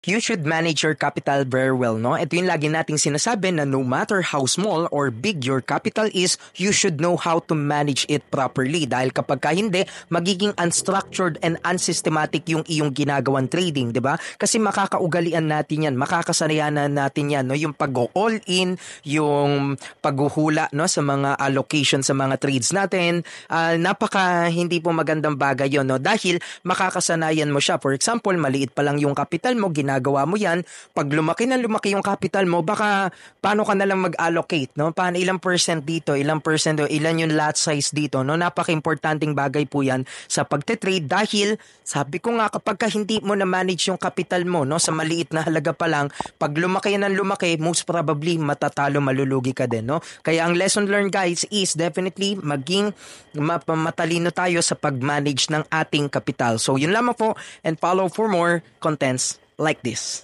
you should manage your capital very well, no? Ito yung lagi nating sinasabi na no matter how small or big your capital is, you should know how to manage it properly. Dahil kapag ka hindi, magiging unstructured and unsystematic yung iyong ginagawang trading, di ba? Kasi makakaugalian natin yan, makakasanayanan natin yan, no? Yung pag-all in, yung paghuhula, no? Sa mga allocation sa mga trades natin, napaka hindi po magandang bagay yon, no? Dahil makakasanayan mo siya. For example, maliit pa lang yung capital mo, ginagawa mo yan. Pag lumaki na lumaki yung capital mo, baka paano ka na lang mag-allocate, no? Paano ilang percent dito, ilang percent, ilan yung lot size dito, no? Napaka-importanting bagay po yan sa pagte-trade dahil sabi ko nga kapag ka hindi mo na manage yung capital mo, no, sa maliit na halaga pa lang, pag lumaki ng lumaki, most probably matatalo, malulugi ka din, no? Kaya ang lesson learned guys is definitely maging matalino tayo sa pag-manage ng ating kapital. So yun lamang po, and follow for more contents like this.